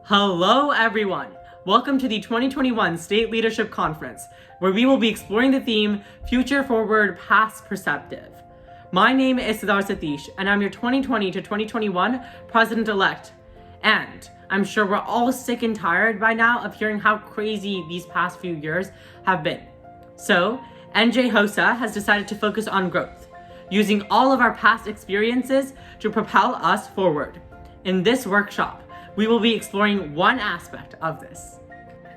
Hello everyone! Welcome to the 2021 State Leadership Conference, where we will be exploring the theme Future Forward, Past Perceptive. My name is Siddharth Satish, and I'm your 2020 to 2021 President-elect. And I'm sure we're all sick and tired by now of hearing how crazy these past few years have been. So, NJ HOSA has decided to focus on growth, using all of our past experiences to propel us forward. In this workshop, we will be exploring one aspect of this.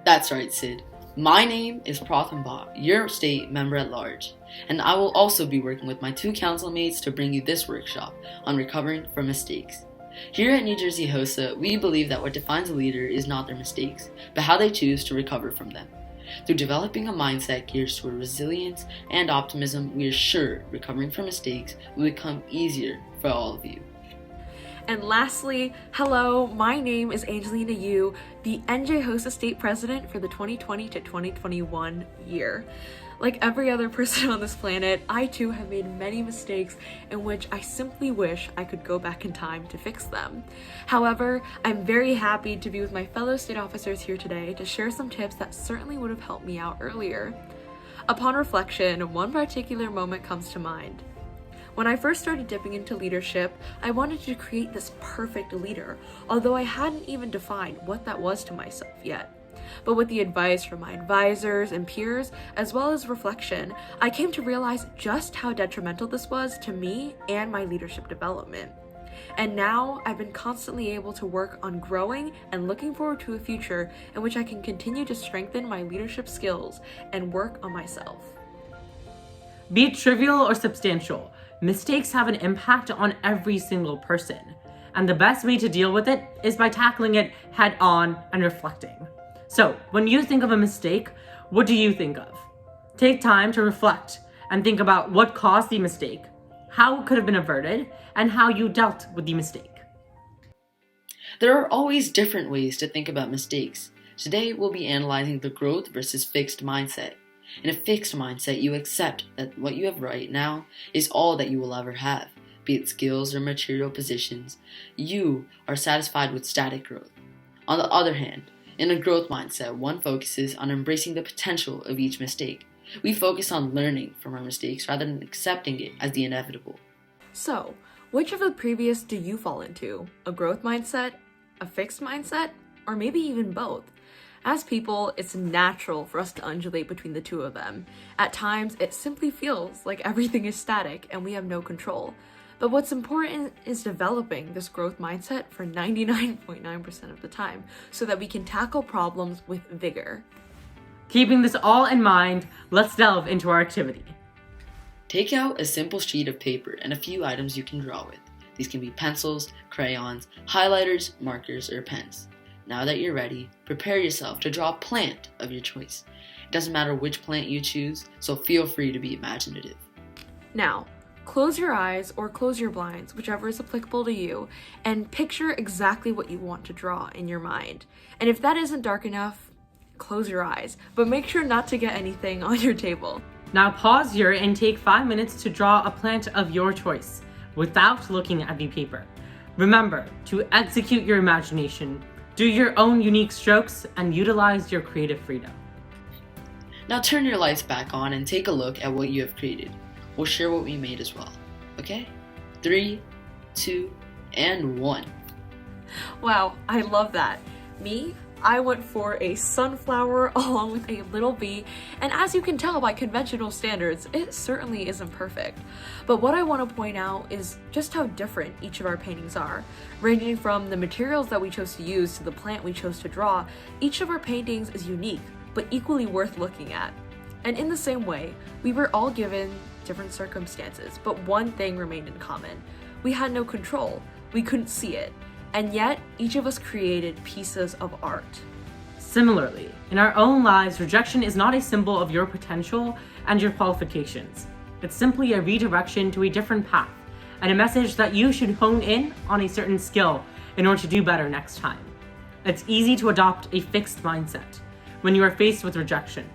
That's right, Sid. My name is Pratham, your state member at large, and I will also be working with my two council mates to bring you this workshop on recovering from mistakes. Here at NJ HOSA, we believe that what defines a leader is not their mistakes, but how they choose to recover from them. Through developing a mindset geared toward resilience and optimism, we are sure recovering from mistakes will become easier for all of you. And lastly, hello, my name is Angelina, the NJ HOSA State President for the 2020 to 2021 year. Like every other person on this planet, I too have made many mistakes in which I simply wish I could go back in time to fix them. However, I'm very happy to be with my fellow state officers here today to share some tips that certainly would have helped me out earlier. Upon reflection, one particular moment comes to mind. When I first started dipping into leadership, I wanted to create this perfect leader, although I hadn't even defined what that was to myself yet. But with the advice from my advisors and peers, as well as reflection, I came to realize just how detrimental this was to me and my leadership development. And now I've been constantly able to work on growing and looking forward to a future in which I can continue to strengthen my leadership skills and work on myself. Be it trivial or substantial, mistakes have an impact on every single person, and the best way to deal with it is by tackling it head on and reflecting. So, when you think of a mistake, what do you think of? Take time to reflect and think about what caused the mistake, how it could have been averted, and how you dealt with the mistake. There are always different ways to think about mistakes. Today, we'll be analyzing the growth versus fixed mindset. In a fixed mindset, you accept that what you have right now is all that you will ever have, be it skills or material positions. You are satisfied with static growth. On the other hand, in a growth mindset, one focuses on embracing the potential of each mistake. We focus on learning from our mistakes rather than accepting it as the inevitable. So, which of the previous do you fall into? A growth mindset, a fixed mindset, or maybe even both? As people, it's natural for us to undulate between the two of them. At times, it simply feels like everything is static and we have no control. But what's important is developing this growth mindset for 99.9% of the time so that we can tackle problems with vigor. Keeping this all in mind, let's delve into our activity. Take out a simple sheet of paper and a few items you can draw with. These can be pencils, crayons, highlighters, markers, or pens. Now that you're ready, prepare yourself to draw a plant of your choice. It doesn't matter which plant you choose, so feel free to be imaginative. Now, close your eyes or close your blinds, whichever is applicable to you, and picture exactly what you want to draw in your mind. And if that isn't dark enough, close your eyes, but make sure not to get anything on your table. Now pause here and take 5 minutes to draw a plant of your choice without looking at the paper. Remember to execute your imagination. Do your own unique strokes and utilize your creative freedom. Now turn your lights back on and take a look at what you have created. We'll share what we made as well. Okay? 3, 2, and 1. Wow, I love that. Me? I went for a sunflower along with a little bee, and as you can tell by conventional standards, it certainly isn't perfect. But what I want to point out is just how different each of our paintings are. Ranging from the materials that we chose to use to the plant we chose to draw, each of our paintings is unique, but equally worth looking at. And in the same way, we were all given different circumstances, but one thing remained in common. We had no control. We couldn't see it. And yet, each of us created pieces of art. Similarly, in our own lives, rejection is not a symbol of your potential and your qualifications. It's simply a redirection to a different path and a message that you should hone in on a certain skill in order to do better next time. It's easy to adopt a fixed mindset when you are faced with rejection,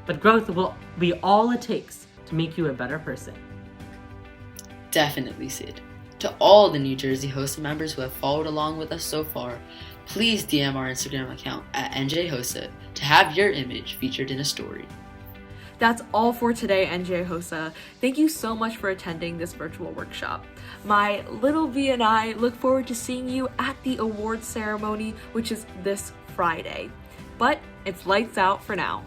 but growth will be all it takes to make you a better person. Definitely, Sid. To all the NJ HOSA members who have followed along with us so far, please DM our Instagram account at NJ HOSA to have your image featured in a story. That's all for today, NJ HOSA. Thank you so much for attending this virtual workshop. My little V and I look forward to seeing you at the awards ceremony, which is this Friday. But it's lights out for now.